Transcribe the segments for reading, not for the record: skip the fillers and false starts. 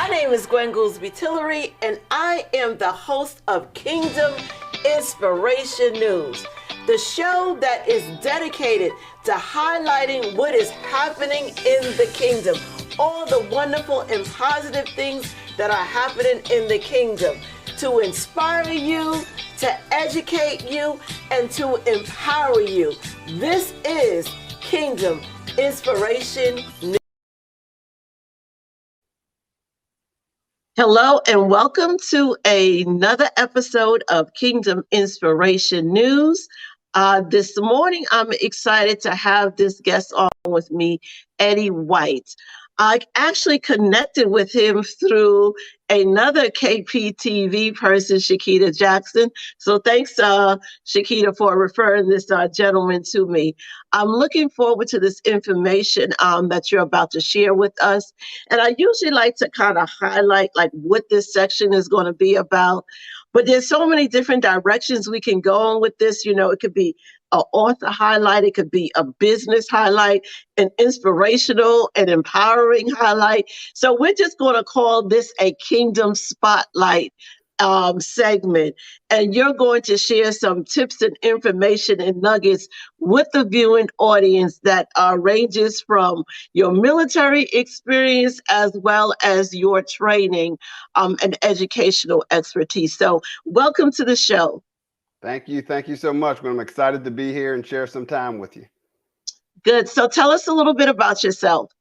My name is Gwen Goolsby Tillery, and I am the host of Kingdom Inspiration News, the show that is dedicated to highlighting what is happening in the kingdom, all the wonderful and positive things that are happening in the kingdom, to inspire you, to educate you, and to empower you. This is Kingdom Inspiration News. Hello and welcome to another episode of Kingdom Inspiration News. This morning, I'm excited to have this guest on with me, Eddie White. I actually connected with him through another KPTV person, Shakita Jackson. So thanks, Shakita, for referring this gentleman to me. I'm looking forward to this information that you're about to share with us. And I usually like to kind of highlight like what this section is going to be about. But there's so many different directions we can go on with this. You know, it could be an author highlight, it could be a business highlight, an inspirational and empowering highlight. So we're just going to call this a Kingdom Spotlight segment. And you're going to share some tips and information and nuggets with the viewing audience that ranges from your military experience as well as your training and educational expertise. So welcome to the show. Thank you. Thank you so much. I'm excited to be here and share some time with you. Good. So tell us a little bit about yourself.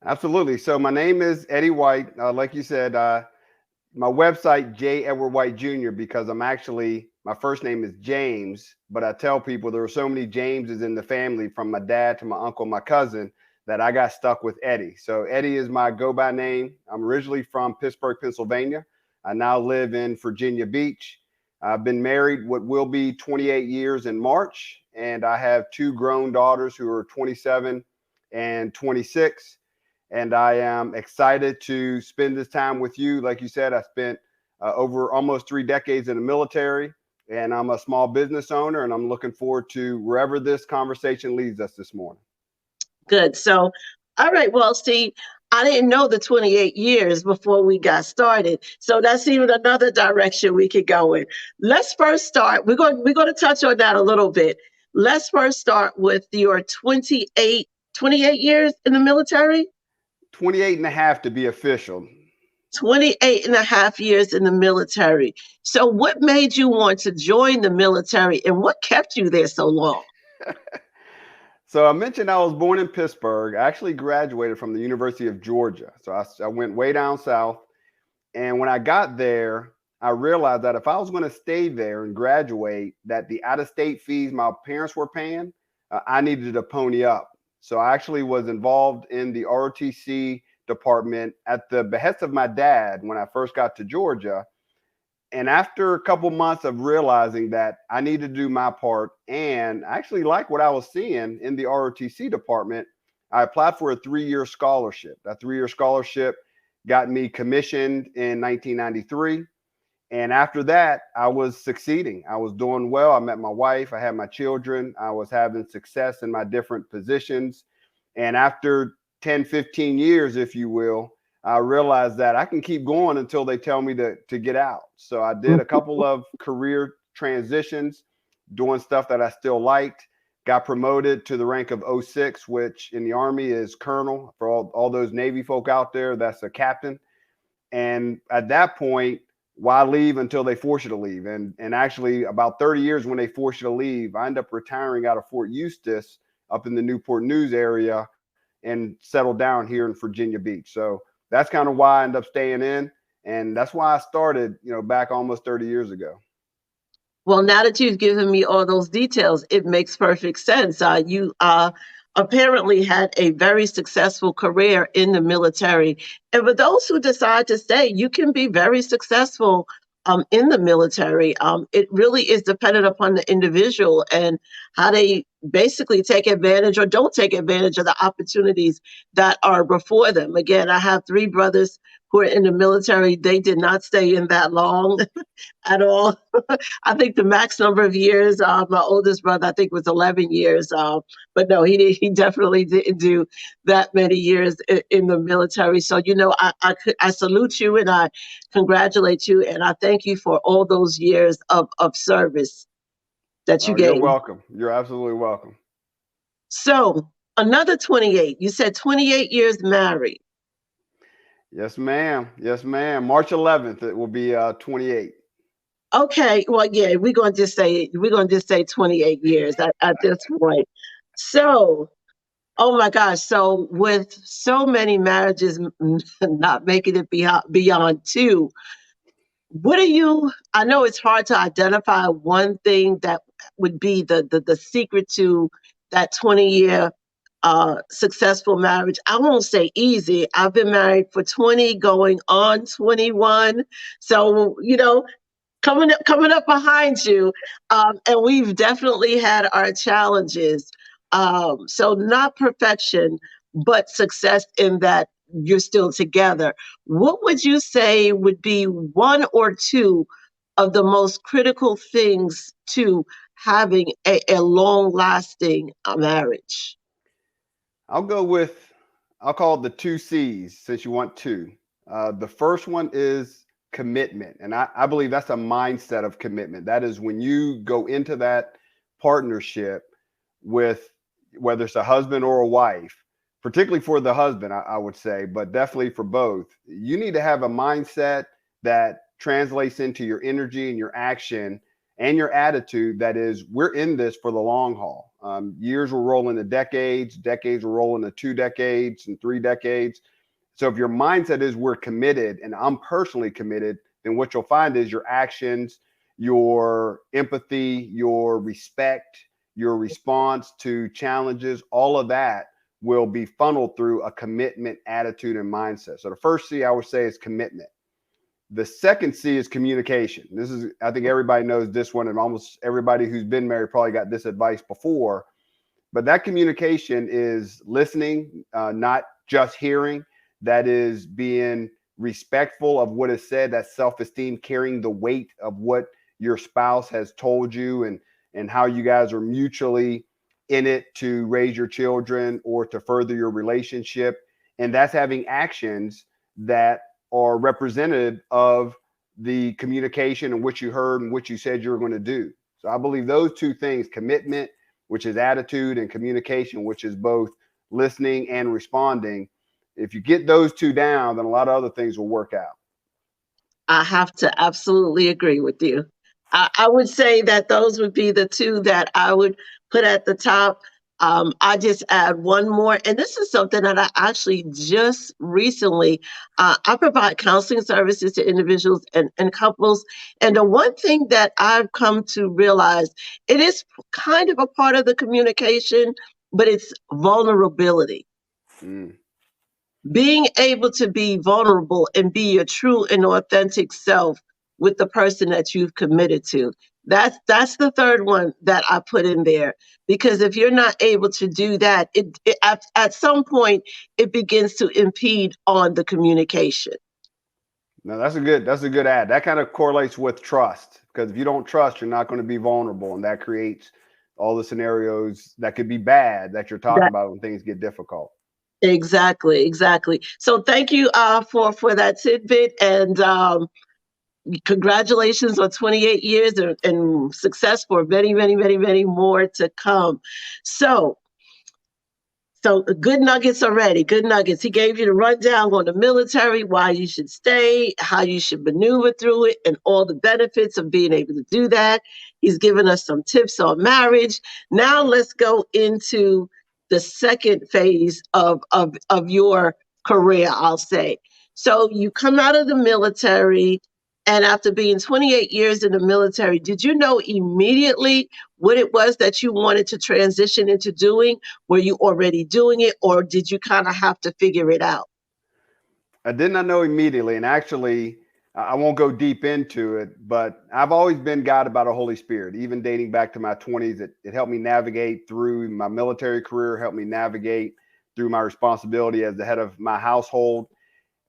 Absolutely. So my name is Eddie White. Like you said, my website, J. Edward White Jr., because my first name is James, but I tell people there are so many Jameses in the family, from my dad to my uncle, my cousin, that I got stuck with Eddie. So Eddie is my go-by name. I'm originally from Pittsburgh, Pennsylvania. I now live in Virginia Beach. I've been married what will be 28 years in March, and I have two grown daughters who are 27 and 26. And I am excited to spend this time with you. Like you said, I spent over almost 3 decades in the military, and I'm a small business owner, and I'm looking forward to wherever this conversation leads us this morning. Good. So, all right. Well, see, I didn't know the 28 years before we got started. So that's even another direction we could go in. Let's first start. We're going to touch on that a little bit. Let's first start with your 28 years in the military. 28 and a half to be official. 28 and a half years in the military. So what made you want to join the military, and what kept you there so long? So I mentioned I was born in Pittsburgh. I actually graduated from the University of Georgia. So I went way down south. And when I got there, I realized that if I was going to stay there and graduate, that the out-of-state fees my parents were paying, I needed to pony up. So I actually was involved in the ROTC department at the behest of my dad when I first got to Georgia. And after a couple months of realizing that I needed to do my part and actually like what I was seeing in the ROTC department, I applied for a 3-year scholarship. That 3-year scholarship got me commissioned in 1993. And after that, I was succeeding. I was doing well. I met my wife. I had my children. I was having success in my different positions. And after 10, 15 years, if you will, I realized that I can keep going until they tell me to get out. So I did a couple of career transitions, doing stuff that I still liked, got promoted to the rank of 06, which in the Army is colonel. For all those Navy folk out there, that's a captain. And at that point, why leave until they force you to leave? And actually about 30 years when they force you to leave, I ended up retiring out of Fort Eustis up in the Newport News area and settled down here in Virginia Beach. So that's kind of why I ended up staying in. And that's why I started, back almost 30 years ago. Well, now that you've given me all those details, it makes perfect sense. You apparently had a very successful career in the military. And for those who decide to stay, you can be very successful in the military. It really is dependent upon the individual. And how they basically take advantage or don't take advantage of the opportunities that are before them. Again, I have three brothers who are in the military. They did not stay in that long at all. I think the max number of years, my oldest brother, I think was 11 years. But no, he definitely didn't do that many years in the military. So, I salute you and I congratulate you. And I thank you for all those years of service that you Oh, you're gave. welcome. You're absolutely welcome. So another 28, you said 28 years married. Yes, ma'am. Yes, ma'am. March 11th, it will be 28. Okay, well, yeah, we're gonna just say 28 years at this point. So, oh my gosh, so with so many marriages not making it beyond two, what are you? I know it's hard to identify one thing that would be the secret to that 20-year successful marriage. I won't say easy. I've been married for 20, going on 21. So, coming up behind you, and we've definitely had our challenges. So not perfection, but success in that you're still together. What would you say would be one or two of the most critical things to having a long lasting marriage? I'll go with, I'll call it the two C's since you want two. The first one is commitment. And I believe that's a mindset of commitment. That is when you go into that partnership with whether it's a husband or a wife, particularly for the husband, I would say, but definitely for both, you need to have a mindset that translates into your energy and your action and your attitude. That is, we're in this for the long haul. Years will roll into decades, decades will roll into 2 decades and 3 decades. So if your mindset is we're committed and I'm personally committed, then what you'll find is your actions, your empathy, your respect, your response to challenges, all of that will be funneled through a commitment attitude and mindset. So the first C I would say is commitment. The second C is communication. This is, I think everybody knows this one, and almost everybody who's been married probably got this advice before. But that communication is listening, not just hearing. That is being respectful of what is said. That self-esteem, carrying the weight of what your spouse has told you, and how you guys are mutually in it to raise your children or to further your relationship. And that's having actions that are representative of the communication and what you heard and what you said you were going to do. So I believe those two things, commitment, which is attitude, and communication, which is both listening and responding. If you get those two down, then a lot of other things will work out. I have to absolutely agree with you. I would say that those would be the two that I would put at the top. I just add one more, and this is something that I actually just recently, I provide counseling services to individuals and couples. And the one thing that I've come to realize, it is kind of a part of the communication, but it's vulnerability. Mm. Being able to be vulnerable and be your true and authentic self with the person that you've committed to. That's the third one that I put in there, because if you're not able to do that, at some point it begins to impede on the communication. No, that's a good ad. That kind of correlates with trust, because if you don't trust, you're not going to be vulnerable, and that creates all the scenarios that could be bad that you're talking That, about when things get difficult. exactly. So thank you for that tidbit, and congratulations on 28 years and success for many more to come. So, so good nuggets already. Good nuggets. He gave you the rundown on the military, why you should stay, how you should maneuver through it, and all the benefits of being able to do that. He's given us some tips on marriage. Now let's go into the second phase of your career, I'll say. So you come out of the military, and after being 28 years in the military, did you know immediately what it was that you wanted to transition into doing? Were you already doing it, or did you kind of have to figure it out? I did not know immediately, and actually, I won't go deep into it, but I've always been guided by the Holy Spirit, even dating back to my 20s. It helped me navigate through my military career, helped me navigate through my responsibility as the head of my household.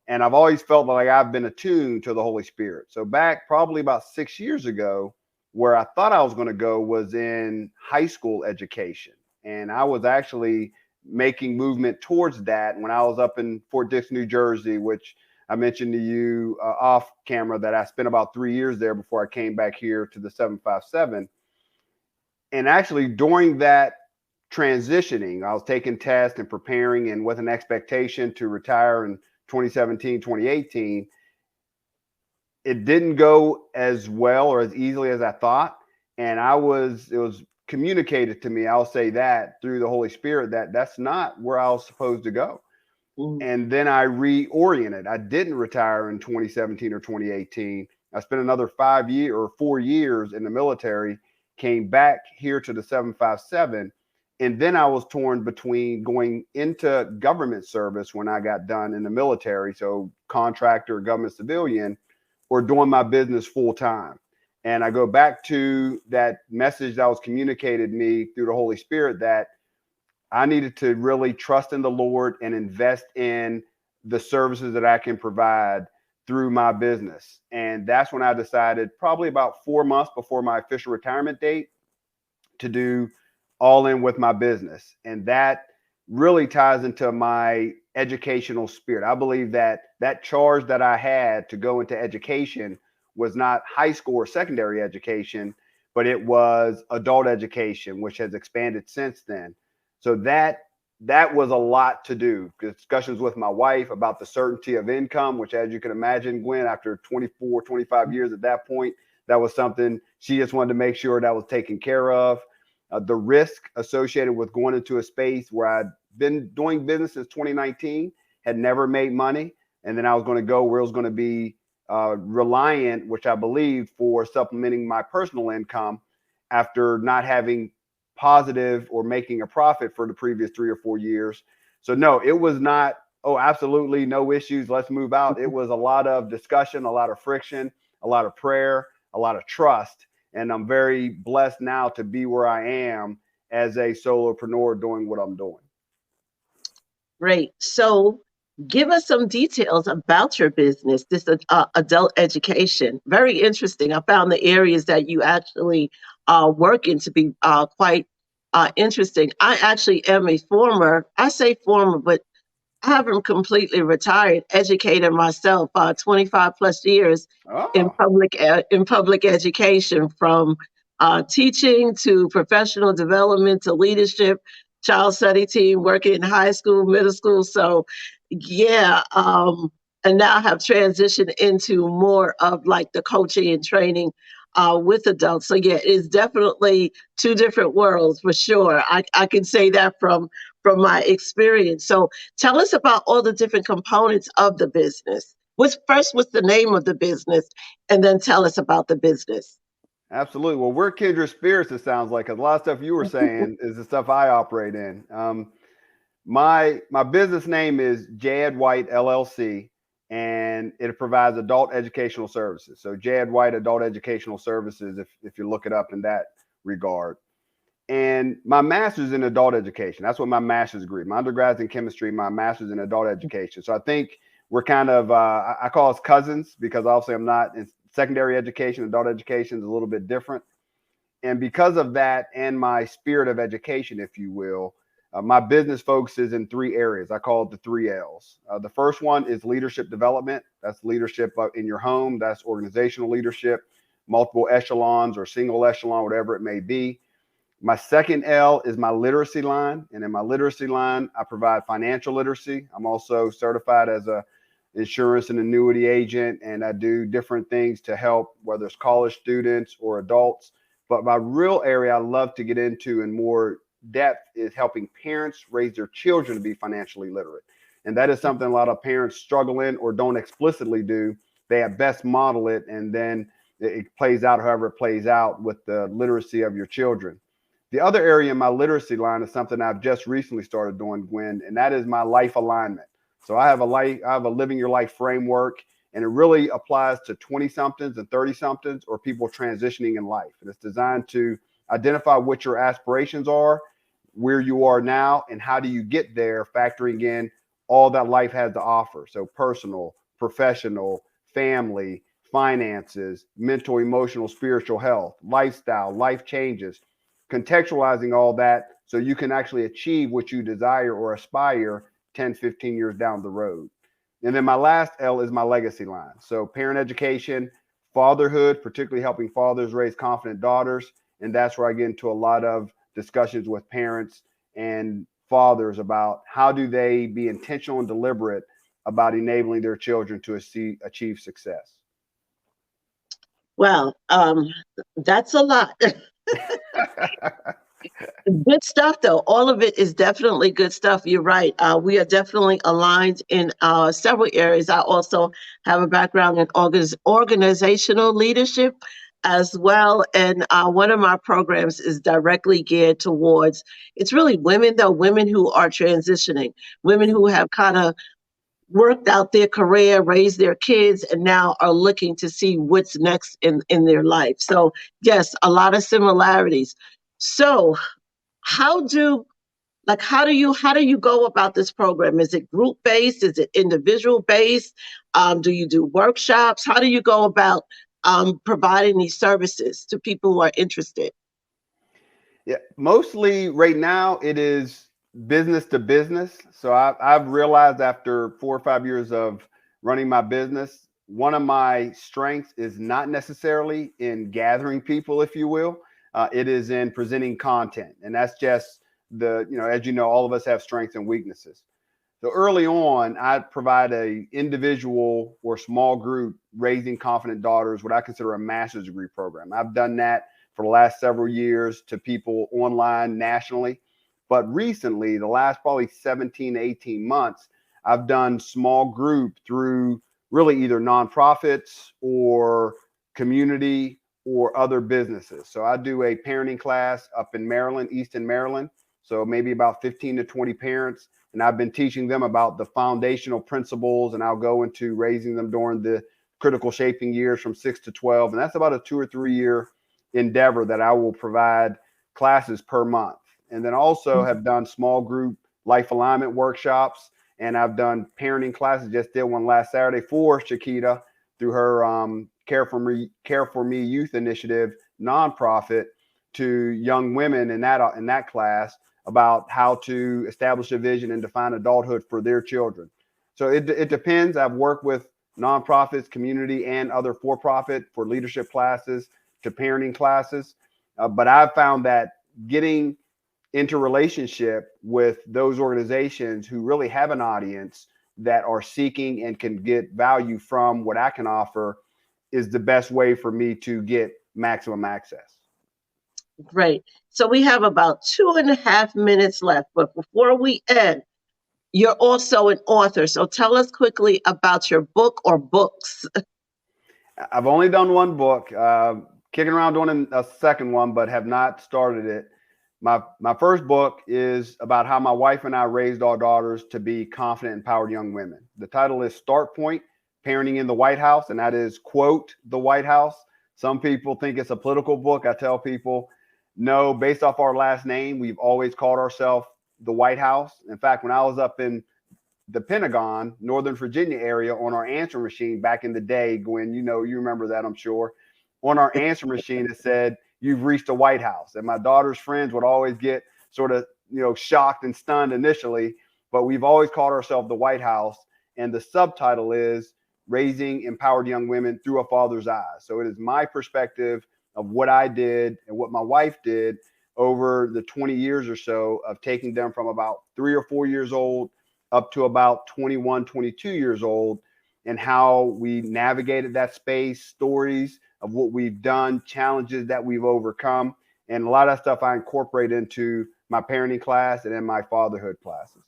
And I've always felt like I've been attuned to the Holy Spirit. So back probably about 6 years ago, where I thought I was going to go was in high school education. And I was actually making movement towards that when I was up in Fort Dix, New Jersey, which I mentioned to you off camera that I spent about 3 years there before I came back here to the 757. And actually, during that transitioning, I was taking tests and preparing and with an expectation to retire in 2017, 2018. It didn't go as well or as easily as I thought. And it was communicated to me, I'll say that through the Holy Spirit, that that's not where I was supposed to go. And then I reoriented. I didn't retire in 2017 or 2018. I spent another 5 years or 4 years in the military, came back here to the 757. And then I was torn between going into government service when I got done in the military, so contractor, government civilian, or doing my business full time. And I go back to that message that was communicated to me through the Holy Spirit that I needed to really trust in the Lord and invest in the services that I can provide through my business. And that's when I decided, probably about 4 months before my official retirement date, to do all in with my business. And that really ties into my educational spirit. I believe that that charge that I had to go into education was not high school or secondary education, but it was adult education, which has expanded since then. So that was a lot to do. Discussions with my wife about the certainty of income, which, as you can imagine, Gwen, after 24, 25 years at that point, that was something she just wanted to make sure that was taken care of. The risk associated with going into a space where I'd been doing business since 2019, had never made money, and then I was going to go where it was going to be reliant, which I believed, for supplementing my personal income after not having positive or making a profit for the previous 3 or 4 years. So no, it was not, oh, absolutely no issues, let's move out. It was a lot of discussion, a lot of friction, a lot of prayer, a lot of trust. And I'm very blessed now to be where I am as a solopreneur doing what I'm doing. Great. So give us some details about your business, this adult education. Very interesting. I found the areas that you actually work in to be quite interesting. I actually am a former, I say former, but I haven't completely retired, educator myself, 25 plus years Oh, in public education, from teaching to professional development to leadership, child study team, working in high school, middle school. So, yeah, and now have transitioned into more of like the coaching and training with adults. So, yeah, it's definitely two different worlds for sure. I can say that from my experience. So, tell us about all the different components of the business. What's the name of the business? And then tell us about the business. absolutely. Well, we're kindred spirits, it sounds like, 'cause a lot of stuff you were saying is the stuff I operate in. My business name is Jad White LLC, and it provides adult educational services. So Jad White Adult Educational Services, if you look it up in that regard. And my master's in adult education. That's what my master's degree. My undergrad's in chemistry, my master's in adult education. So I think we're kind of, I call us cousins, because obviously I'm not in secondary education. Adult education is a little bit different. And because of that, and my spirit of education, if you will, my business focuses in three areas. I call it the 3 L's. The first one is leadership development. That's leadership in your home. That's organizational leadership, multiple echelons or single echelon, whatever it may be. My second L is my literacy line. And in my literacy line, I provide financial literacy. I'm also certified as a insurance and annuity agent, and I do different things to help, whether it's college students or adults. But my real area I love to get into in more depth is helping parents raise their children to be financially literate. And that is something a lot of parents struggle in or don't explicitly do. They at best model it, and then it plays out however it plays out with the literacy of your children. The other area in my literacy line is something I've just recently started doing, Gwen, and that is my life alignment. So I have a living your life framework, And it really applies to 20 somethings and 30 somethings or people transitioning in life. And it's designed to identify what your aspirations are, where you are now, and how do you get there, factoring in all that life has to offer. So personal, professional, family, finances, mental, emotional, spiritual health, lifestyle, life changes, contextualizing all that so you can actually achieve what you desire or aspire 10, 15 years down the road. And then my last L is my legacy line. So parent education, fatherhood, particularly helping fathers raise confident daughters. And that's where I get into a lot of discussions with parents and fathers about how do they be intentional and deliberate about enabling their children to achieve success. Well, that's a lot. Good stuff, though. All of it is definitely good stuff. You're right. We are definitely aligned in several areas. I also have a background in organizational leadership as well. And one of my programs is directly geared towards, it's really women, though, women who are transitioning, women who have kind of worked out their career, raised their kids, and now are looking to see what's next in their life. So, yes, a lot of similarities. So, how do how do you go about this program? Is it group based? Is it individual based? Do you do workshops? How do you go about providing these services to people who are interested? Yeah, mostly right now it is business to business. So I've realized after 4 or 5 years of running my business, one of my strengths is not necessarily in gathering people, if you will. It is in presenting content, and that's just as you know, all of us have strengths and weaknesses. So early on, I provide a individual or small group raising confident daughters, what I consider a master's degree program. I've done that for the last several years to people online nationally. But recently, the last probably 17 to 18 months, I've done small group through really either nonprofits or community or other businesses. So I do a parenting class up in Maryland, Easton, Maryland. So maybe about 15 to 20 parents. And I've been teaching them about the foundational principles, and I'll go into raising them during the critical shaping years from 6 to 12. And that's about a 2 or 3 year endeavor that I will provide classes per month. And then also have done small group life alignment workshops, and I've done parenting classes. Just did one last Saturday for Shakita through her Care for Me Youth Initiative nonprofit to young women in that class about how to establish a vision and define adulthood for their children. So it depends. I've worked with nonprofits, community, and other for-profit for leadership classes to parenting classes. But I've found that getting into relationship with those organizations who really have an audience that are seeking and can get value from what I can offer is the best way for me to get maximum access. Great. So we have about 2.5 minutes left, but before we end, you're also an author. So tell us quickly about your book or books. I've only done one book, kicking around doing a second one, but have not started it. My first book is about how my wife and I raised our daughters to be confident, empowered young women. The title is Start Point, Parenting in the White House, and that is, quote, the White House. Some people think it's a political book. I tell people, no, based off our last name, we've always called ourselves the White House. In fact, when I was up in the Pentagon, Northern Virginia area on our answering machine back in the day, Gwen, you remember that, I'm sure. On our answering machine, it said, "You've reached the White House." And my daughter's friends would always get sort of, shocked and stunned initially, but we've always called ourselves the White House. And the subtitle is Raising Empowered Young Women Through a Father's Eyes. So it is my perspective of what I did and what my wife did over the 20 years or so of taking them from about 3 or 4 years old up to about 21, 22 years old, and how we navigated that space, stories of what we've done, challenges that we've overcome. And a lot of that stuff I incorporate into my parenting class and in my fatherhood classes.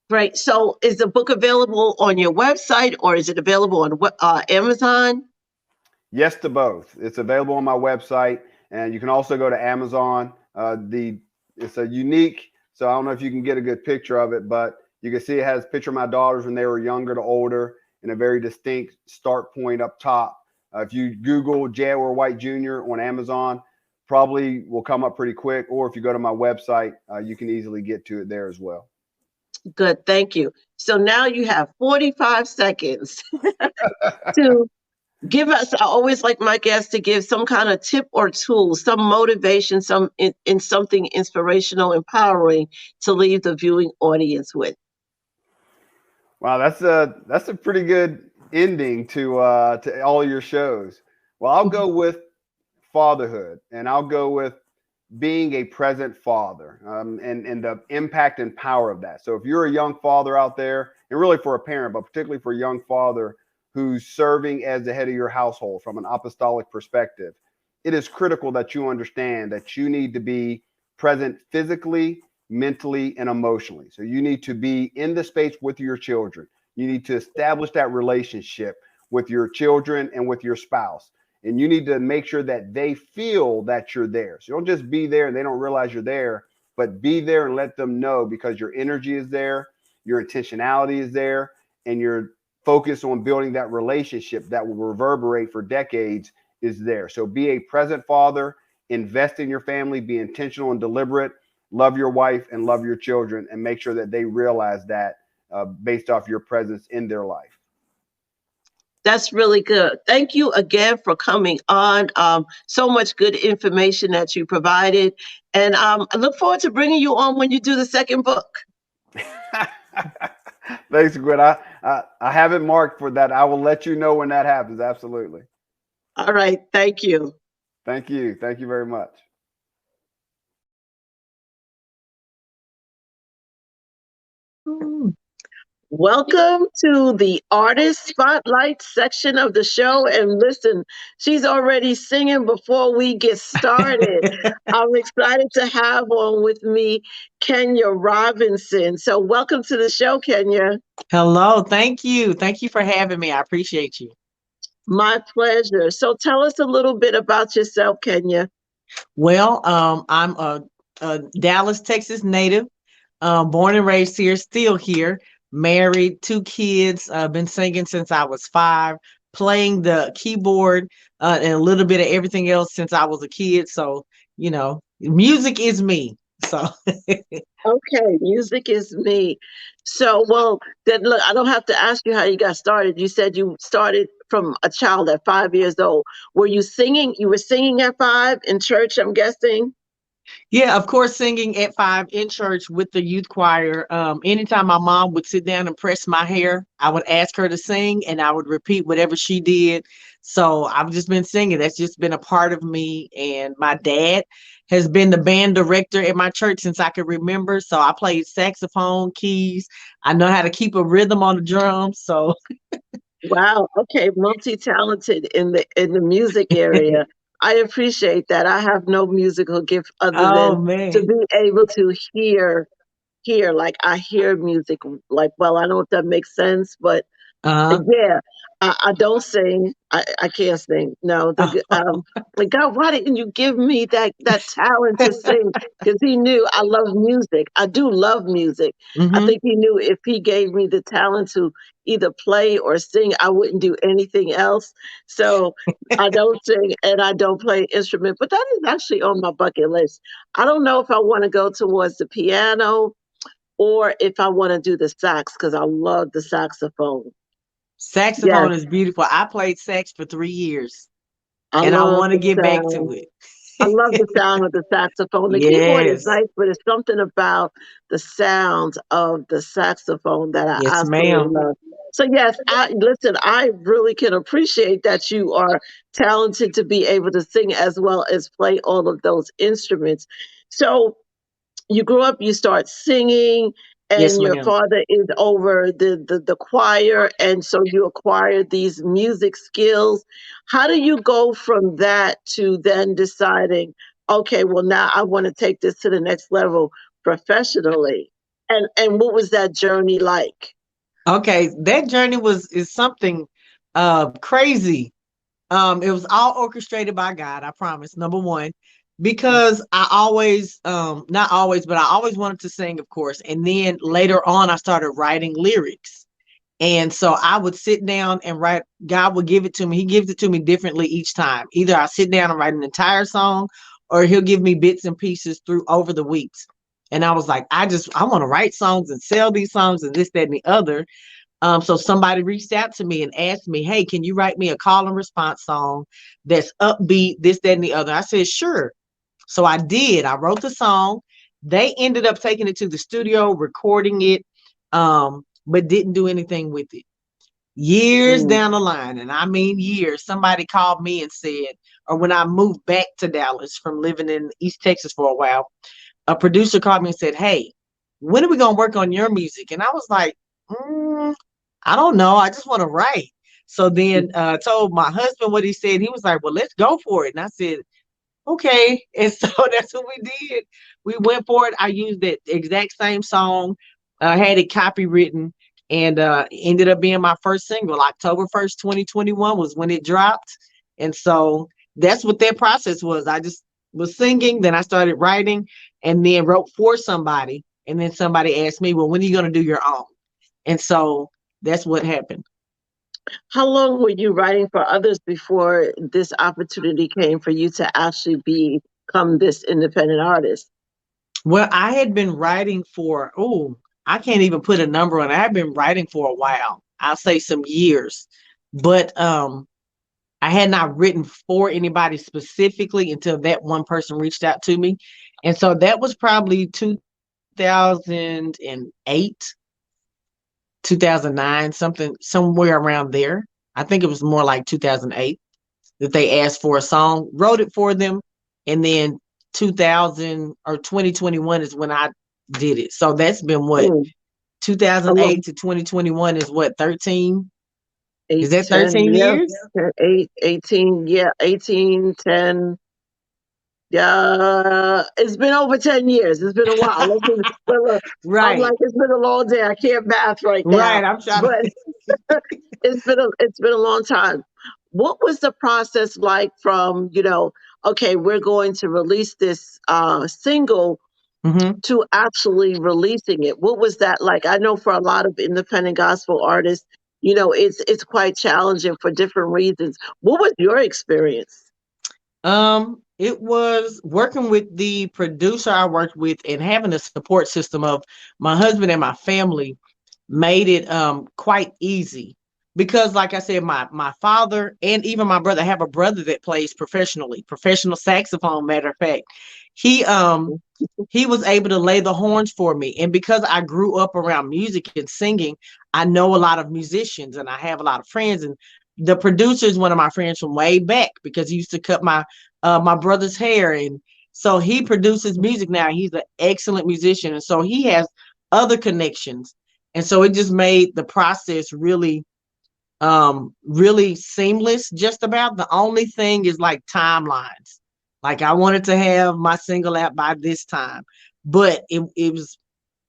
Great. So is the book available on your website or is it available on Amazon? Yes to both. It's available on my website, and you can also go to Amazon. It's a unique, so I don't know if you can get a good picture of it, but you can see it has a picture of my daughters when they were younger to older. and a very distinct start point up top. If you Google J. Edward White Jr. on Amazon, probably will come up pretty quick. Or if you go to my website, you can easily get to it there as well. Good, thank you. So now you have 45 seconds to give us. I always like my guests to give some kind of tip or tool, some motivation, some in something inspirational, empowering to leave the viewing audience with. Wow, that's a pretty good ending to all your shows. Well, I'll go with fatherhood, and I'll go with being a present father, and the impact and power of that. So if you're a young father out there, and really for a parent, but particularly for a young father who's serving as the head of your household from an apostolic perspective, it is critical that you understand that you need to be present physically, mentally, and emotionally. So you need to be in the space with your children. You need to establish that relationship with your children and with your spouse. And you need to make sure that they feel that you're there. So you don't just be there and they don't realize you're there, but be there and let them know, because your energy is there, your intentionality is there, and your focus on building that relationship that will reverberate for decades is there. So be a present father, invest in your family, be intentional and deliberate, love your wife and love your children, and make sure that they realize that based off your presence in their life. That's really good. Thank you again for coming on. So much good information that you provided. And I look forward to bringing you on when you do the second book. Thanks, Gwen. I have it marked for that. I will let you know when that happens. Absolutely. All right. Thank you. Thank you. Thank you very much. Welcome to the artist spotlight section of the show. And listen, she's already singing before we get started. I'm excited to have on with me Kenya Robinson. So welcome to the show, Kenya. Hello, thank you. Thank you for having me. I appreciate you. My pleasure. So tell us a little bit about yourself, Kenya. Well, I'm a Dallas, Texas native, born and raised here, still here, married, 2 kids, been singing since I was 5, playing the keyboard and a little bit of everything else since I was a kid. So, music is me. So, Okay, music is me. So, well, then look, I don't have to ask you how you got started. You said you started from a child at 5 years old. Were you singing? You were singing at 5 in church, I'm guessing? yeah, of course, singing at 5 in church with the youth choir. Anytime my mom would sit down and press my hair, I would ask her to sing and I would repeat whatever she did. So I've just been singing. That's just been a part of me. And my dad has been the band director at my church since I can remember. So I played saxophone, keys. I know how to keep a rhythm on the drums. So Wow. Okay, multi-talented in the music area. I appreciate that. I have no musical gift other oh than to man. be able to hear like I hear music like, well, I don't know if that makes sense, but Uh-huh. yeah, I don't sing. I can't sing. No, like God, why didn't you give me that talent to sing? Because He knew I love music. I do love music. I Hmm. think He knew if He gave me the talent to either play or sing, I wouldn't do anything else. So I don't sing and I don't play instrument. But that is actually on my bucket list. I don't know if I want to go towards the piano or if I want to do the sax because I love the saxophone. Yes, Saxophone is beautiful. I played sax for 3 years I and I love want to the get back to sound. it. I love the sound of the saxophone. The keyboard is Yes. nice, but it's something about the sound of the saxophone that I Yes, absolutely ma'am. love. So yes, I listen, I really can appreciate that you are talented to be able to sing as well as play all of those instruments. So you grew up, you start singing, Yes, and your ma'am. father is over the choir, and so you acquire these music skills. How do you go from that to then deciding, okay, well now I want to take this to the next level professionally? And what was that journey like? Okay, that journey is something crazy. It was all orchestrated by God, I promise. Number one, because I always not always, but I always wanted to sing, of course. And then later on I started writing lyrics. And so I would sit down and write. God would give it to me. He gives it to me differently each time. Either I sit down and write an entire song, or he'll give me bits and pieces through over the weeks. And I was like, I want to write songs and sell these songs and this, that, and the other. So somebody reached out to me and asked me, hey, can you write me a call and response song that's upbeat, this, that, and the other? I said, sure. So I did. I wrote the song. They ended up taking it to the studio, recording it, but didn't do anything with it. Years Mm. down the line, and I mean years, somebody called me and said, or when I moved back to Dallas from living in East Texas for a while, a producer called me and said, hey, when are we going to work on your music? And I was like, I don't know. I just want to write. So then told my husband what he said. He was like, well, let's go for it. And I said, okay. And so that's what we did. We went for it. I used that exact same song, had it copywritten, and ended up being my first single. October 1st, 2021 was when it dropped. And so that's what that process was. I just was singing, then I started writing, and then wrote for somebody. And then somebody asked me, well, when are you going to do your own? And so that's what happened. How long were you writing for others before this opportunity came for you to actually become this independent artist? Well, I had been writing for, I can't even put a number on it. I've been writing for a while. I'll say some years. But I had not written for anybody specifically until that one person reached out to me. And so that was probably 2008, 2009, something somewhere around there. I think it was more like 2008 that they asked for a song, wrote it for them, and then 2000 or 2021 is when I did it. So that's been what, Mm. How long? 2008 to 2021 is what, 13? Is Eight, that 10, 13 yeah, years? 10, 8, 18, yeah, 18, 10. Yeah, it's been over 10 years. It's been a while. Look, I'm Right, like, it's been a long day. I can't math right now, right. I'm trying but to. it's been a long time. What was the process like from, okay, we're going to release this single Mhm. to actually releasing it? What was that like? I know for a lot of independent gospel artists, it's quite challenging for different reasons. What was your experience? It was working with the producer I worked with and having a support system of my husband and my family made it quite easy because like I said, my father and even my brother, I have a brother that plays professionally, professional saxophone, matter of fact. He was able to lay the horns for me. And because I grew up around music and singing, I know a lot of musicians and I have a lot of friends. And the producer is one of my friends from way back because he used to cut my brother's hair. And so he produces music now. He's an excellent musician. And so he has other connections. And so it just made the process really seamless. Just about the only thing is like timelines. Like I wanted to have my single out by this time, but it was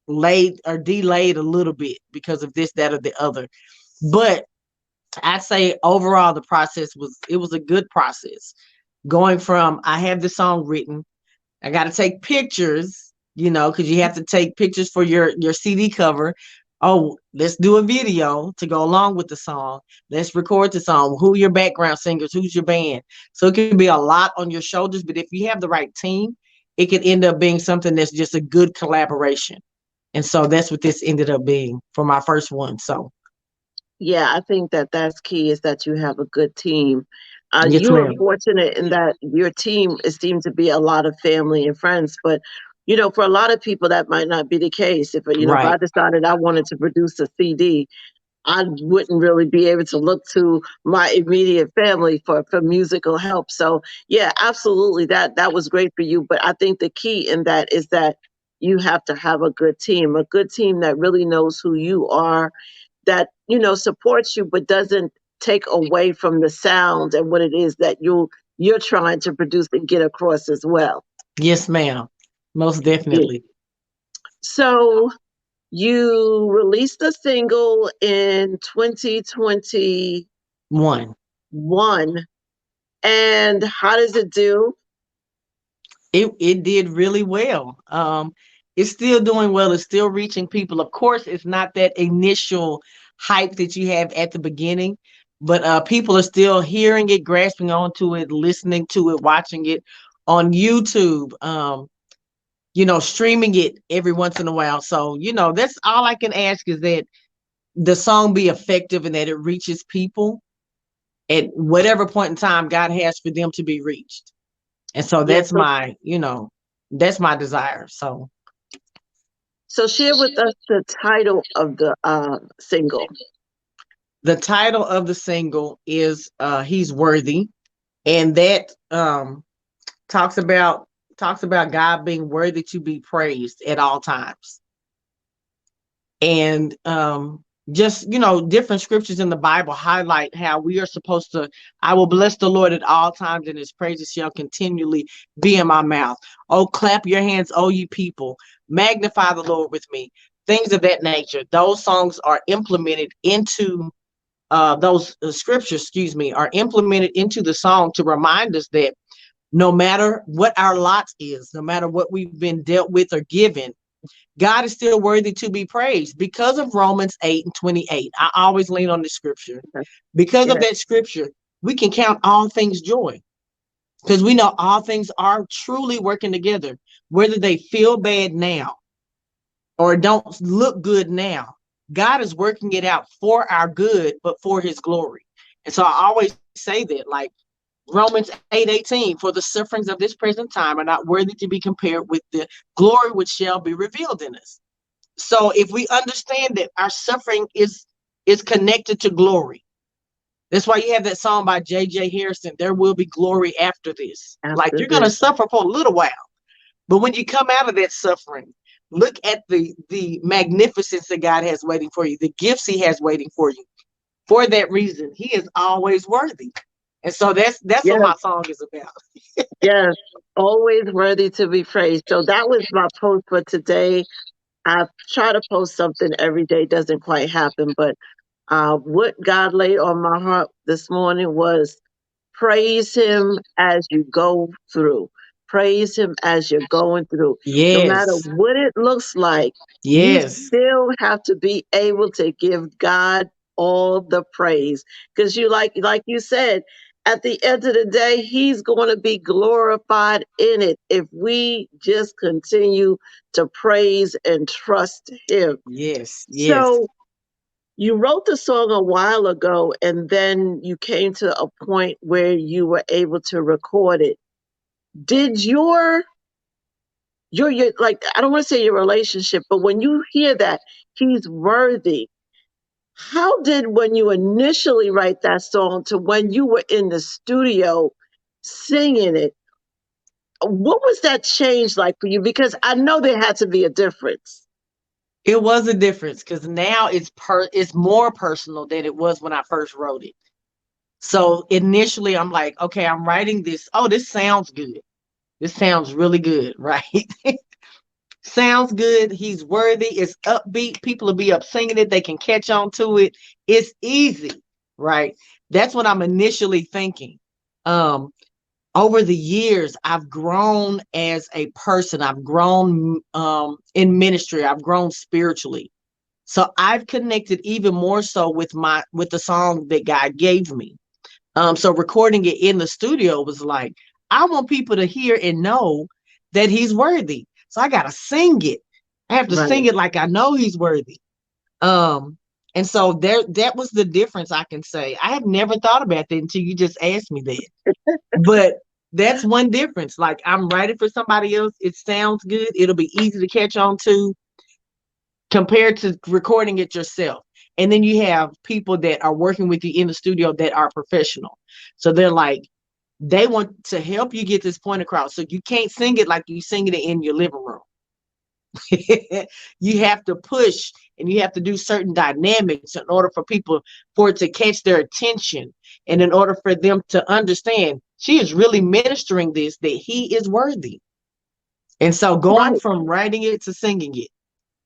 late or delayed a little bit because of this, that, or the other. But I'd say overall the process was a good process. Going from I have the song written, I got to take pictures, because you have to take pictures for your CD cover. Oh, let's do a video to go along with the song. Let's record the song. Who are your background singers? Who's your band? So it can be a lot on your shoulders, but if you have the right team, it can end up being something that's just a good collaboration. And so that's what this ended up being for my first one. So Yeah, I think that that's key is that you have a good team. yes, You are ma'am. fortunate in that your team it seems to be a lot of family and friends, but for a lot of people that might not be the case. If I Right. decided I wanted to produce a CD, I wouldn't really be able to look to my immediate family for musical help. So yeah, absolutely, that was great for you. But I think the key in that is that you have to have a good team that really knows who you are, that supports you, but doesn't take away from the sound and what it is that you're trying to produce and get across as well. Yes, ma'am. Most Yeah. definitely. So you released a single in 2021. One. And how does it do? It did really well. It's still doing well. It's still reaching people. Of course, it's not that initial hype that you have at the beginning, but people are still hearing it, grasping onto it, listening to it, watching it on YouTube, streaming it every once in a while. So, that's all I can ask, is that the song be effective and that it reaches people at whatever point in time God has for them to be reached. And so Yeah. that's my desire. So share with us the title of the single. The title of the single is He's Worthy. And that talks about God being worthy to be praised at all times. And just different scriptures in the Bible highlight how we are supposed to. I will bless the Lord at all times, and his praises shall continually be in my mouth. Oh, clap your hands, oh ye people, magnify the Lord with me. Things of that nature. Those songs are implemented into those scriptures, are implemented into the song to remind us that no matter what our lot is, no matter what we've been dealt with or given, God is still worthy to be praised because of Romans 8:28. I always lean on the scripture. Because of Yeah. that scripture, we can count all things joy, because we know all things are truly working together, whether they feel bad now or don't look good now. God is working it out for our good, but for his glory. And so I always say that, like Romans 8:18, for the sufferings of this present time are not worthy to be compared with the glory which shall be revealed in us. So if we understand that our suffering is connected to glory, that's why you have that song by J.J. Harrison, there will be glory after this. Like, After you're going to this. suffer for a little while, but when you come out of that suffering, look at the magnificence that God has waiting for you, the gifts he has waiting for you. For that reason, he is always worthy. And so that's what Yes. my song is about. Yes. Always worthy to be praised. So that was my post for today. I try to post something every day. Doesn't quite happen, but what God laid on my heart this morning was praise him as you go through. Praise him as you're going through. No matter Yes. what it looks like, you Yes. still have to be able to give God all the praise. Because like you said, at the end of the day, he's going to be glorified in it if we just continue to praise and trust him. Yes. Yes. So you wrote the song a while ago, and then you came to a point where you were able to record it. Did your like, I don't want to say your relationship, but when you hear that he's worthy, how did, when you initially write that song to when you were in the studio singing it, what was that change like for you? Because I know there had to be a difference. It was a difference, because now it's more personal than it was when I first wrote it. So initially I'm like, okay, I'm writing this. Oh, this sounds good. This sounds really good, right? Sounds good. He's worthy. It's upbeat. People will be up singing it. They can catch on to it. It's easy, right? That's what I'm initially thinking. Um, Over the years, I've grown as a person. I've grown in ministry. I've grown spiritually. So I've connected even more so with the song that God gave me. So recording it in the studio was like, I want people to hear and know that he's worthy. So I gotta sing it. I have to sing Right. it like I know he's worthy. And so that was the difference, I can say. I have never thought about that until you just asked me that. But that's one difference. Like, I'm writing for somebody else. It sounds good. It'll be easy to catch on to, compared to recording it yourself. And then you have people that are working with you in the studio that are professional. So they're like, they want to help you get this point across. So you can't sing it like you sing it in your living room. You have to push, and you have to do certain dynamics in order for it to catch their attention, and in order for them to understand she is really ministering this, that he is worthy. And so going Right. from writing it to singing it.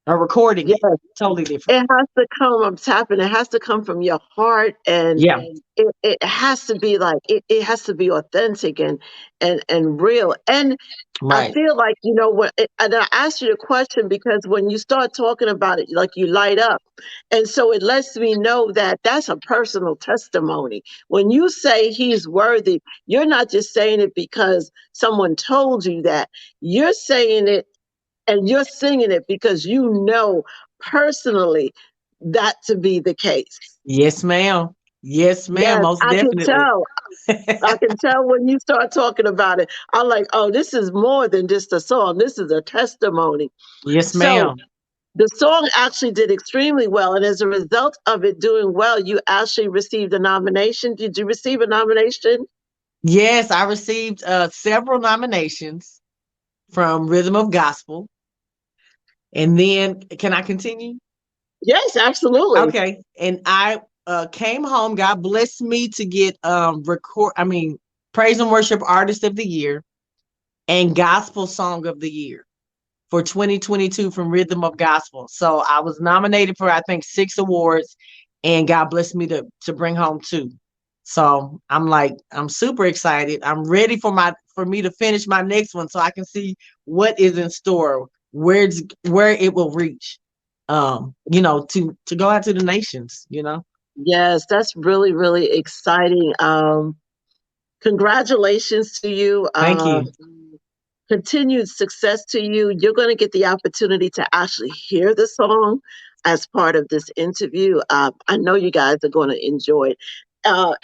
or recording Yes, it. Totally different. it has to come. I'm tapping. It has to come from your heart, and Yeah, it has to be like it has to be authentic and real. And I right. feel like, and I asked you the question because when you start talking about it, like you light up. And so it lets me know that that's a personal testimony. When you say he's worthy, you're not just saying it because someone told you that. You're saying it and you're singing it because you know personally that to be the case. Yes, ma'am. Yes, ma'am. Yes, Most I can definitely. tell. I can tell when you start talking about it. I'm like, oh, this is more than just a song. This is a testimony. Yes, So ma'am. the song actually did extremely well. And as a result of it doing well, you actually received a nomination. Did you receive a nomination? Yes, I received several nominations from Rhythm of Gospel. And then, can I continue? Yes, absolutely. Okay. And I came home. God blessed me to get praise and worship artist of the year and gospel song of the year for 2022 from Rhythm of Gospel. So I was nominated for, I think, 6 awards, and God blessed me to bring home 2. So I'm super excited. I'm ready for me to finish my next one so I can see what is in store, where it will reach. To go out to the nations. Yes, that's really, really exciting. Congratulations to you. Thank you. Continued success to you. You're going to get the opportunity to actually hear the song as part of this interview. I know you guys are going to enjoy it. Uh,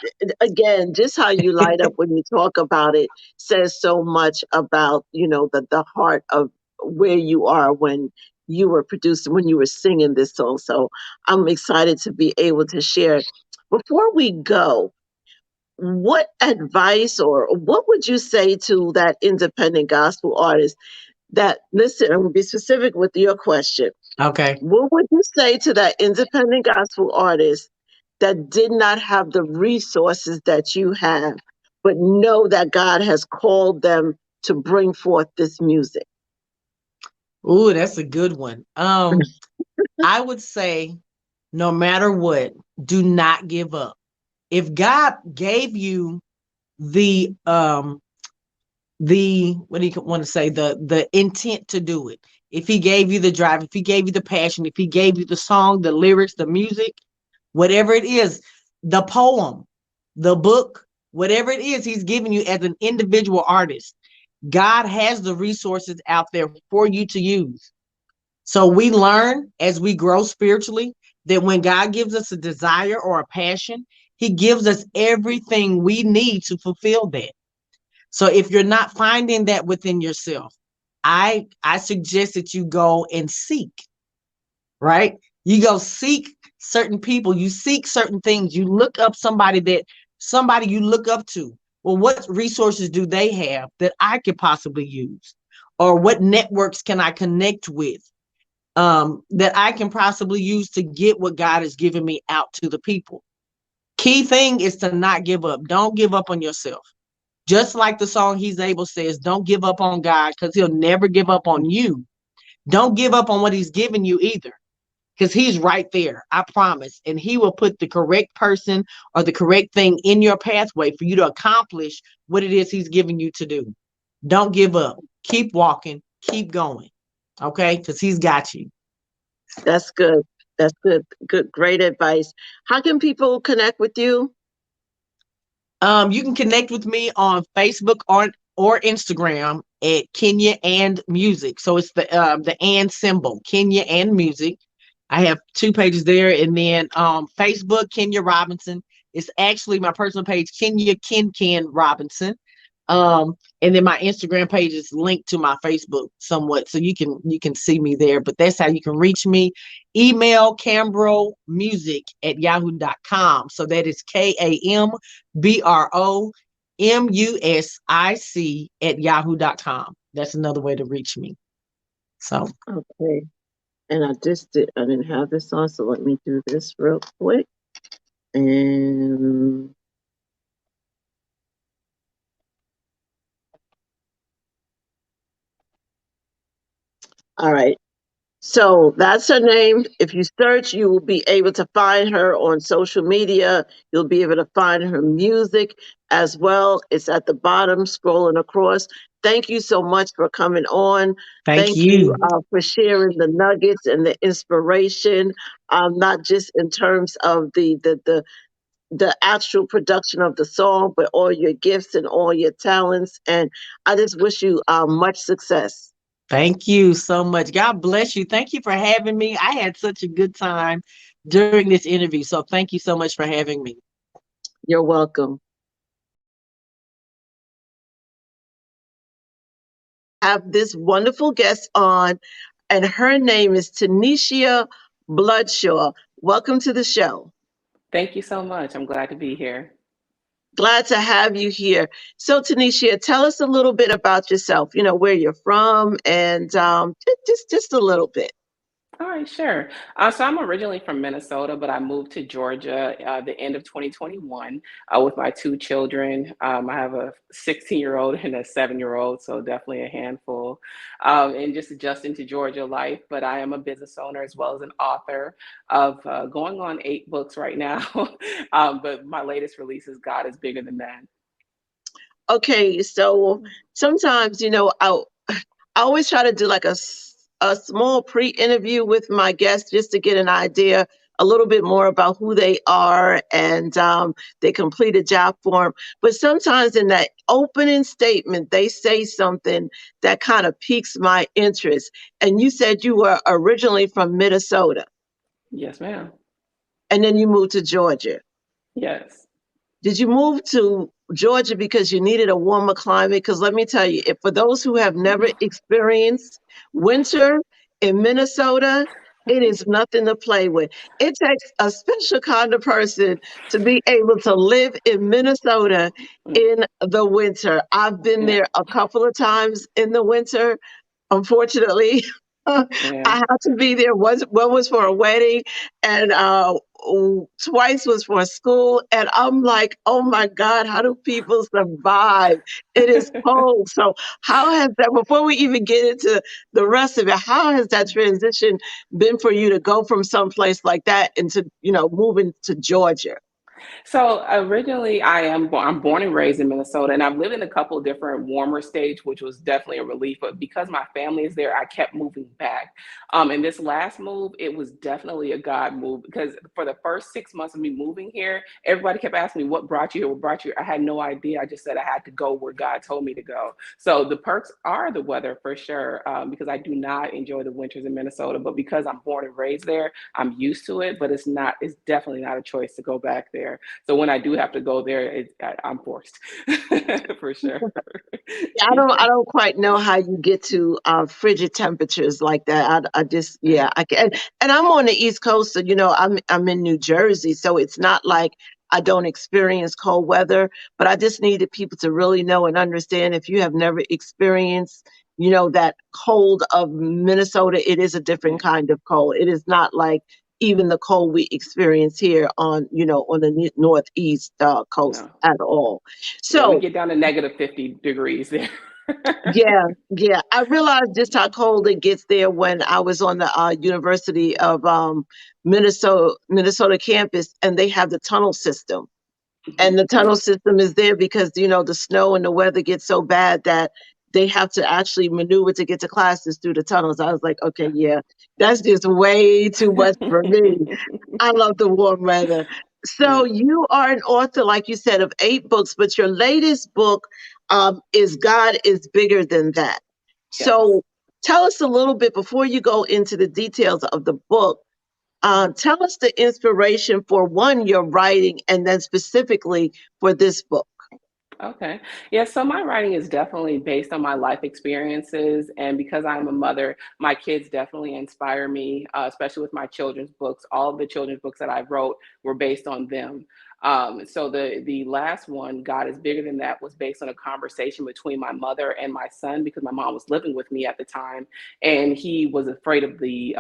Again, just how you light up when you talk about it says so much about, the heart of where you are when you were producing, when you were singing this song. So I'm excited to be able to share. Before we go, what advice or what would you say to that independent gospel artist that, listen, I'm going to be specific with your question. Okay. What would you say to that independent gospel artist that did not have the resources that you have, but know that God has called them to bring forth this music? Ooh, that's a good one. I would say no matter what, do not give up. If God gave you the what do you want to say, the intent to do it, if he gave you the drive, if he gave you the passion, if he gave you the song, the lyrics, the music, whatever it is, the poem, the book, whatever it is he's giving you as an individual artist, God has the resources out there for you to use. So we learn as we grow spiritually that when God gives us a desire or a passion, he gives us everything we need to fulfill that. So if you're not finding that within yourself, I suggest that you go and seek, right? You go seek certain people, you seek certain things, you look up somebody you look up to. Well, what resources do they have that I could possibly use? Or what networks can I connect with that I can possibly use to get what God has given me out to the people? Key thing is to not give up. Don't give up on yourself. Just like the song He's Able says, don't give up on God because he'll never give up on you. Don't give up on what he's given you either because he's right there. I promise. And he will put the correct person or the correct thing in your pathway for you to accomplish what it is he's giving you to do. Don't give up. Keep walking. Keep going. Okay? Because he's got you. That's good. That's good. Good, great advice. How can people connect with you? You can connect with me on Facebook or Instagram at Kenya and Music. So it's the and symbol, Kenya and Music. I have 2 pages there, and then Facebook Kenya Robinson. It's actually my personal page, Kenya Ken Robinson. And then my Instagram page is linked to my Facebook somewhat, so you can see me there. But that's how you can reach me. Email cambromusic@yahoo.com. So that is KAMBROMUSIC@yahoo.com. That's another way to reach me. So Okay. And I didn't have this on, so let me do this real quick. And all right. So that's her name. If you search, you will be able to find her on social media. You'll be able to find her music as well. It's at the bottom, scrolling across. Thank you so much for coming on. Thank Thank you you. for sharing the nuggets and the inspiration, not just in terms of the actual production of the song, but all your gifts and all your talents. And I just wish you much success. Thank you so much. God bless you. Thank you for having me. I had such a good time during this interview. So thank you so much for having me. You're welcome. Have this wonderful guest on, and her name is Tenishia Bloodsaw. Welcome to the show. Thank you so much. I'm glad to be here. Glad to have you here. So, Tenishia, tell us a little bit about yourself. You know where you're from, and just a little bit. All right, sure. So I'm originally from Minnesota, but I moved to Georgia the end of 2021 with my two children. I have a 16-year-old and a 7-year-old, so definitely a handful. And just adjusting to Georgia life, but I am a business owner as well as an author of going on 8 books right now. But my latest release is God is Bigger Than That. Okay, so sometimes I always try to do like a small pre-interview with my guests just to get an idea a little bit more about who they are and their completed job form. But sometimes in that opening statement, they say something that kind of piques my interest. And you said you were originally from Minnesota Yes, ma'am. and then you moved to Georgia. Yes. Did you move to Georgia because you needed a warmer climate? Because let me tell you, if for those who have never experienced winter in Minnesota, it is nothing to play with. It takes a special kind of person to be able to live in Minnesota Mm, in the winter. I've been yeah. there a couple of times in the winter. Unfortunately, I Yeah. had to be there. One was for a wedding, and twice was for school. And I'm like, oh my God, how do people survive? It is cold. So, how has that, before we even get into the rest of it, how has that transition been for you to go from someplace like that into, moving to Georgia? So originally, I'm born and raised in Minnesota, and I've lived in a couple of different warmer states, which was definitely a relief. But because my family is there, I kept moving back. And this last move, it was definitely a God move because for the first 6 months of me moving here, everybody kept asking me what brought you here, what brought you here. I had no idea. I just said I had to go where God told me to go. So the perks are the weather for sure, because I do not enjoy the winters in Minnesota. But because I'm born and raised there, I'm used to it. But it's not. It's definitely not a choice to go back there. So when I do have to go there, I'm forced for sure. Yeah, I don't quite know how you get to frigid temperatures like that. I just, Yeah, yeah, I can. And I'm on the East Coast, so I'm in New Jersey, so it's not like I don't experience cold weather. But I just needed people to really know and understand if you have never experienced, that cold of Minnesota, it is a different yeah, kind of cold. It is not like even the cold we experience here on the Northeast coast no, at all. yeah. We So. get down to negative 50 degrees there. Yeah, yeah. I realized just how cold it gets there when I was on the University of Minnesota campus, and they have the tunnel system. And the tunnel system is there because the snow and the weather gets so bad that they have to actually maneuver to get to classes through the tunnels. I was like, okay, yeah, that's just way too much for me. I love the warm weather. So Yeah. you are an author, like you said, of 8 books, but your latest book is God is Bigger Than That. Yes. So tell us a little bit before you go into the details of the book. Tell us the inspiration for one, your writing, and then specifically for this book. Okay. Yeah, so my writing is definitely based on my life experiences. And because I'm a mother, my kids definitely inspire me, especially with my children's books. All of the children's books that I wrote were based on them. So the last one, God is Bigger Than That, was based on a conversation between my mother and my son, because my mom was living with me at the time, and he was afraid of the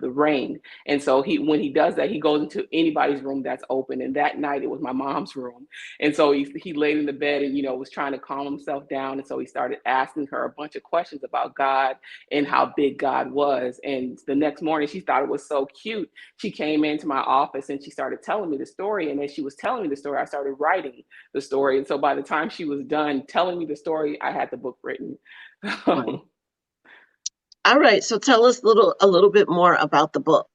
rain. And so when he does that, he goes into anybody's room that's open. And that night it was my mom's room. And so he laid in the bed and, was trying to calm himself down. And so he started asking her a bunch of questions about God and how big God was. And the next morning, she thought it was so cute. She came into my office and she started telling me the story. And as she was telling me the story, I started writing the story. And so by the time she was done telling me the story, I had the book written. Right. All right. So tell us a little bit more about the book.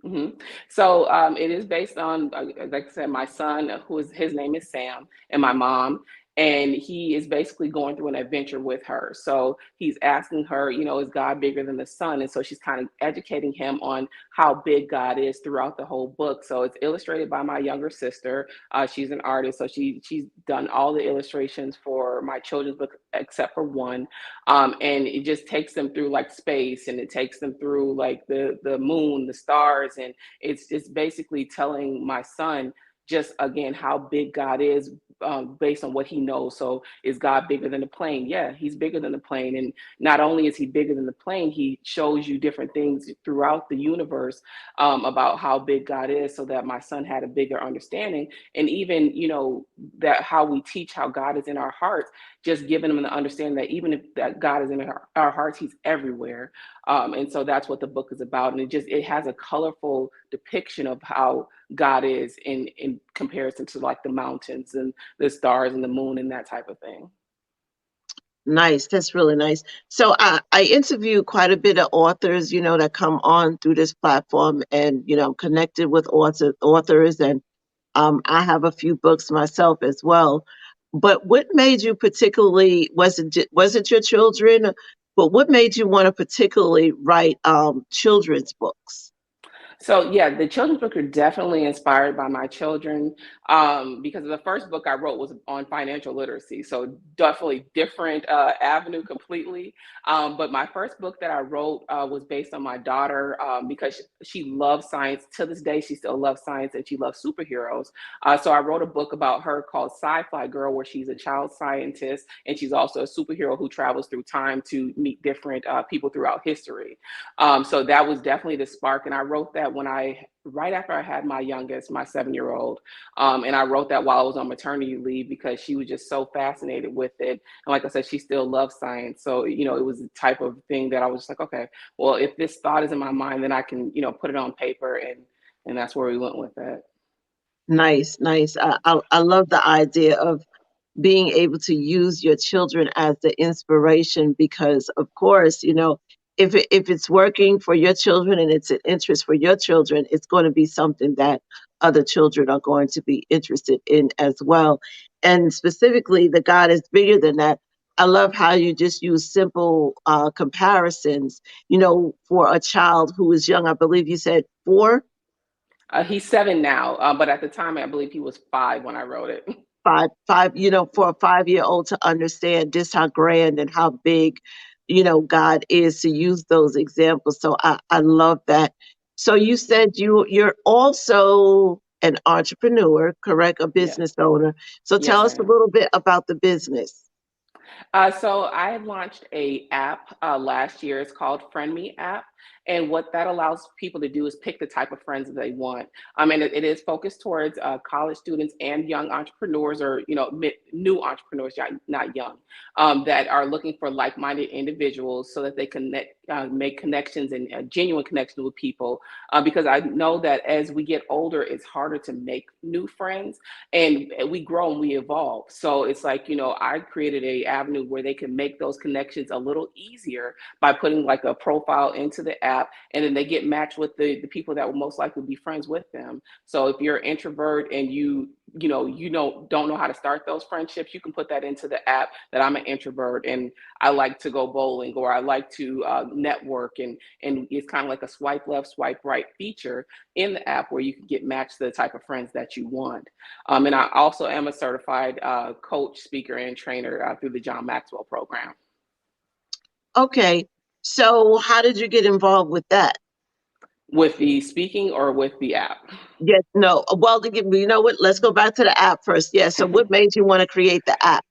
Mm-hmm. So it is based on, like I said, my son, his name is Sam, and my mom, and he is basically going through an adventure with her. So he's asking her, is God bigger than the sun? And so she's kind of educating him on how big God is throughout the whole book. So it's illustrated by my younger sister. She's an artist, so she's done all the illustrations for my children's book except for one. And it just takes them through like space, and it takes them through like the moon, the stars, and it's basically telling my son just again how big God is, based on what he knows. So is God bigger than the plane? Yeah, he's bigger than the plane. And not only is he bigger than the plane, he shows you different things throughout the universe, about how big God is, so that my son had a bigger understanding. And even, that how we teach how God is in our hearts, just giving them the understanding that even if that God is in our hearts, he's everywhere. And so that's what the book is about. And it has a colorful depiction of how God is in comparison to like the mountains and the stars and the moon and that type of thing. Nice. That's really nice. So I interview quite a bit of authors, that come on through this platform, and, I'm connected with authors, and I have a few books myself as well. But what made you particularly, was it your children, but what made you want to particularly write children's books? So yeah, the children's book are definitely inspired by my children, because the first book I wrote was on financial literacy. So definitely different avenue completely. But my first book that I wrote was based on my daughter, because she loves science. To this day, she still loves science and she loves superheroes. So I wrote a book about her called Sci-Fi Girl, where she's a child scientist and she's also a superhero who travels through time to meet different people throughout history. So that was definitely the spark. And I wrote that right after I had my youngest, my 7-year-old. And I wrote that while I was on maternity leave, because she was just so fascinated with it. And like I said, she still loves science. So, it was the type of thing that I was just like, okay, well, if this thought is in my mind, then I can, put it on paper. And that's where we went with that. Nice, nice. I love the idea of being able to use your children as the inspiration, because of course, if it's working for your children and it's an interest for your children, it's going to be something that other children are going to be interested in as well. And specifically, the God is bigger than that. I love how you just use simple comparisons, for a child who is young. I believe you said 4. He's 7 now, but at the time, I believe he was 5 when I wrote it. Five, for a 5-year-old to understand just how grand and how big, God is, to use those examples. So I love that. So you said you're also an entrepreneur, correct? A Yes, business owner. So tell yes, I us a am. little bit about the business. So I launched a app last year. It's called Friend Me app, and what that allows people to do is pick the type of friends that they want. And it is focused towards college students and young entrepreneurs, or new entrepreneurs, not young, that are looking for like-minded individuals, so that they make connections and genuine connections with people. Because I know that as we get older, it's harder to make new friends, and we grow and we evolve. So it's like, I created a avenue where they can make those connections a little easier by putting like a profile into the app, and then they get matched with the people that will most likely be friends with them. So if you're an introvert and don't know how to start those friendships, you can put that into the app, that I'm an introvert and I like to go bowling, or I like to network, and it's kind of like a swipe left, swipe right feature in the app, where you can get matched to the type of friends that you want. And I also am a certified coach, speaker, and trainer through the John Maxwell program. Okay. So how did you get involved with that? With the speaking or with the app? Yes, no. Well, you know what? Let's go back to the app first. Yeah. So what made you want to create the app?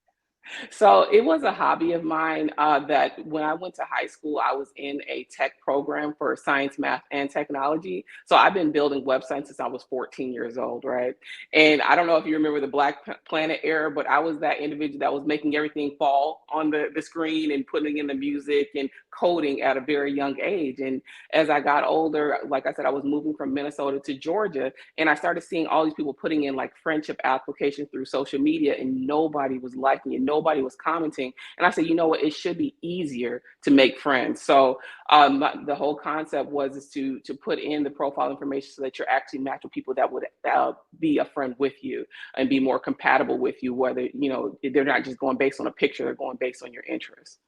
So it was a hobby of mine that when I went to high school, I was in a tech program for science, math, and technology. So I've been building websites since I was 14 years old, right? And I don't know if you remember the Planet era, but I was that individual that was making everything fall on the screen and putting in the music and coding at a very young age. And as I got older, like I said, I was moving from Minnesota to Georgia, and I started seeing all these people putting in like friendship applications through social media, and nobody was liking it. Nobody was commenting. And I said, you know what? It should be easier to make friends. So the whole concept was is to put in the profile information so that you're actually matched with people that would be a friend with you and be more compatible with you, whether, you know, they're not just going based on a picture, they're going based on your interests.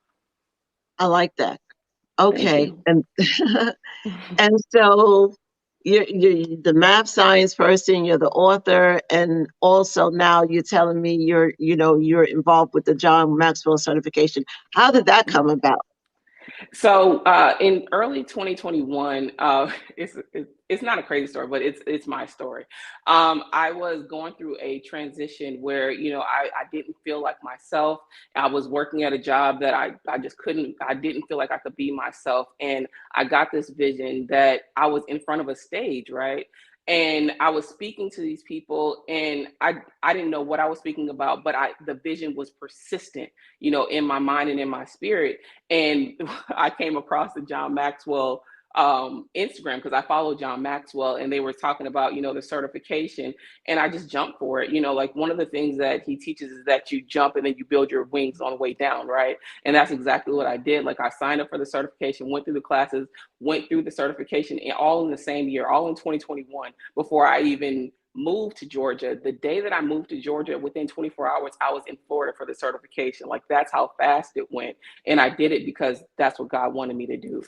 I like that. Thank Okay. you. And so you're the math science person, you're the author, and also now you're telling me you're involved with the John Maxwell certification. How did that come about? So in early 2021, it's not a crazy story, but it's my story. I was going through a transition where, you know, I didn't feel like myself. I was working at a job that I just couldn't. I didn't feel like I could be myself, and I got this vision that I was in front of a stage, right? And I was speaking to these people, and I didn't know what I was speaking about, but the vision was persistent, you know, in my mind and in my spirit. And I came across the John Maxwell Instagram because I follow John Maxwell, and they were talking about, you know, the certification, and I just jumped for it. You know, like one of the things that he teaches is that you jump and then you build your wings on the way down, right? And that's exactly what I did. Like I signed up for the certification, went through the classes, went through the certification, and all in the same year, all in 2021, before I even moved to Georgia. The day that I moved to Georgia, within 24 hours, I was in Florida for the certification. Like that's how fast it went. And I did it because that's what God wanted me to do.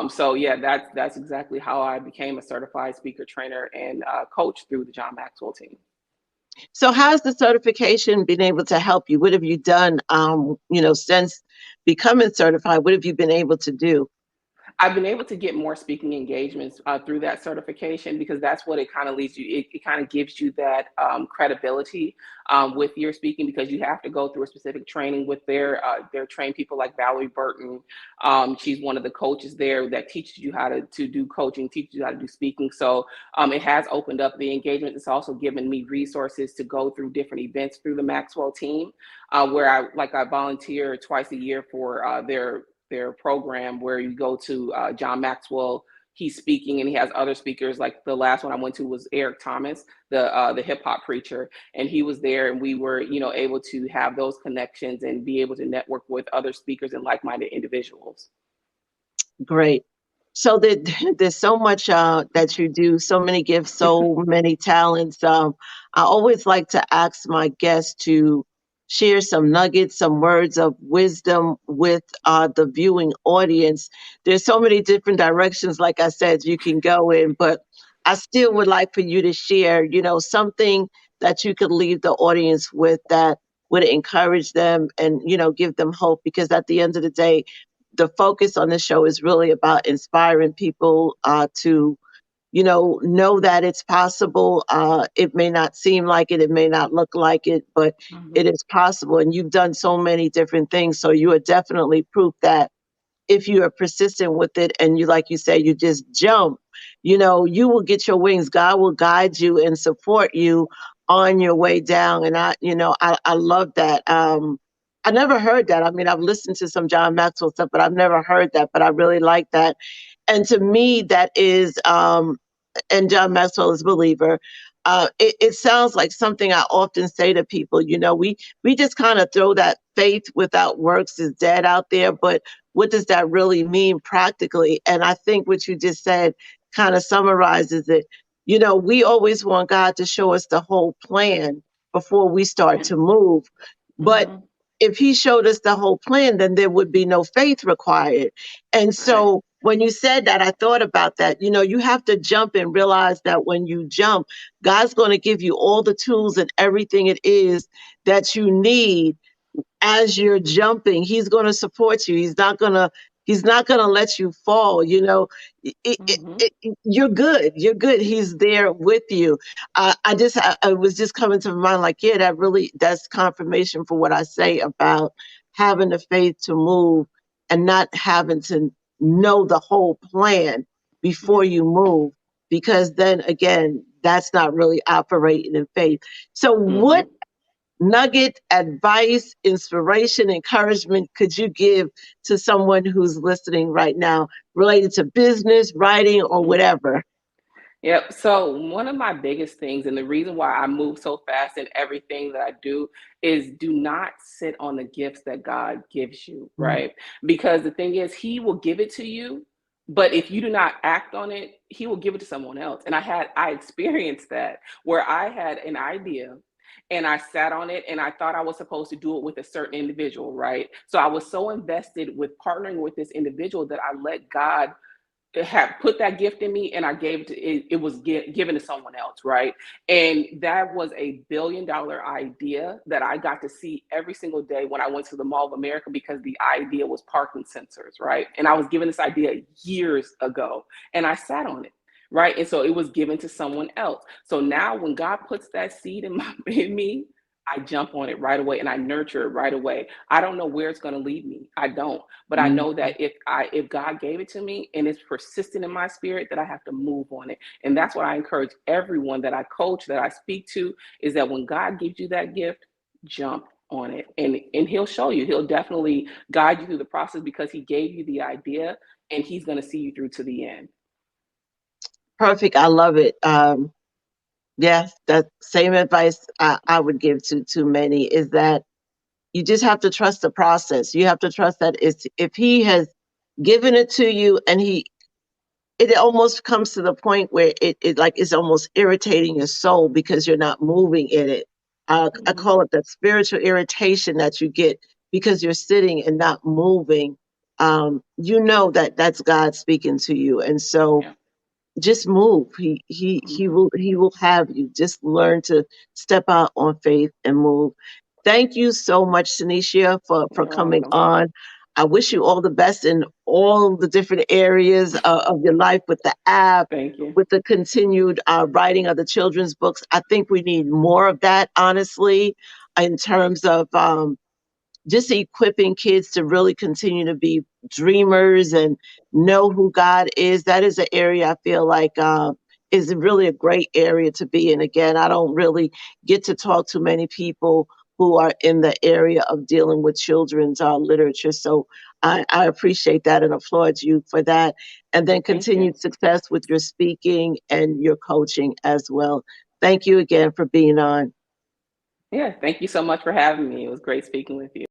So yeah, that's exactly how I became a certified speaker, trainer, and coach through the John Maxwell team. So how's the certification been able to help you? What have you done, since becoming certified? What have you been able to do? I've been able to get more speaking engagements through that certification because that's what it kind of leads you. It kind of gives you that credibility with your speaking because you have to go through a specific training with their trained people like Valerie Burton. She's one of the coaches there that teaches you how to do coaching, teaches you how to do speaking. So it has opened up the engagement. It's also given me resources to go through different events through the Maxwell team, where I volunteer twice a year for their program where you go to John Maxwell. He's speaking and he has other speakers. Like the last one I went to was Eric Thomas, the hip hop preacher, and he was there, and we were, you know, able to have those connections and be able to network with other speakers and like-minded individuals. Great. So there's so much that you do, so many gifts, so many talents. I always like to ask my guests to share some nuggets, some words of wisdom with the viewing audience. There's so many different directions, like I said, you can go in, but I still would like for you to share, something that you could leave the audience with that would encourage them and, give them hope. Because at the end of the day, the focus on the show is really about inspiring people to, know that it's possible. It may not seem like it may not look like it, but it is possible. And you've done so many different things. So you are definitely proof that if you are persistent with it and you, like you say, you just jump, you will get your wings. God will guide you and support you on your way down. And I love that. I never heard that. I mean, I've listened to some John Maxwell stuff, but I've never heard that. But I really like that. And to me, that is, and John Maxwell is a believer. It sounds like something I often say to people. We just kind of throw that faith without works is dead out there, but what does that really mean practically? And I think what you just said kind of summarizes it. We always want God to show us the whole plan before we start to move. But if he showed us the whole plan, then there would be no faith required. And so when you said that, I thought about that. You have to jump and realize that when you jump, God's going to give you all the tools and everything it is that you need as you're jumping. He's going to support you. He's not going to He's not going to let you fall. You know, Mm-hmm. you're good. You're good. He's there with you. I was just coming to mind like, yeah, that's confirmation for what I say about having the faith to move and not having to know the whole plan before you move, because then again, that's not really operating in faith. So, Mm-hmm. what nugget, advice, inspiration, encouragement could you give to someone who's listening right now related to business, writing, or Mm-hmm. whatever? Yep. So one of my biggest things, and the reason why I move so fast in everything that I do, is do not sit on the gifts that God gives you, Mm. right? Because the thing is, He will give it to you, but if you do not act on it, He will give it to someone else. And I experienced that where I had an idea and I sat on it and I thought I was supposed to do it with a certain individual, right? So I was so invested with partnering with this individual that I let God had put that gift in me and I gave it to it was given to someone else, right? And that was $1 billion idea that I got to see every single day when I went to the Mall of America, because the idea was parking sensors, right? And I was given this idea years ago and I sat on it, right? And so it was given to someone else. So now when God puts that seed in me, I jump on it right away and I nurture it right away. I don't know where it's going to lead me. I don't. But I know that if God gave it to me and it's persistent in my spirit, that I have to move on it. And that's what I encourage everyone that I coach, that I speak to, is that when God gives you that gift, jump on it. And He'll show you. He'll definitely guide you through the process, because He gave you the idea and He's going to see you through to the end. Perfect. I love it. Yes, that same advice I would give to many is that you just have to trust the process. You have to trust that if He has given it to you, and it almost comes to the point where it like is almost irritating your soul because you're not moving in it. I Mm-hmm. call it that spiritual irritation that you get because you're sitting and not moving. You know that that's God speaking to you, and so Yeah. just move. He will have you. Just learn to step out on faith and move. Thank you so much, Tenishia, for You're coming welcome. on. I wish you all the best in all the different areas of your life, with the app, Thank you. with the continued writing of the children's books. I think we need more of that, honestly, in terms of just equipping kids to really continue to be dreamers and know who God is. That is an area I feel like is really a great area to be in. Again, I don't really get to talk to many people who are in the area of dealing with children's literature. So I appreciate that and applaud you for that. And then Thank you. continued success with your speaking and your coaching as well. Thank you again for being on. Yeah. Thank you so much for having me. It was great speaking with you.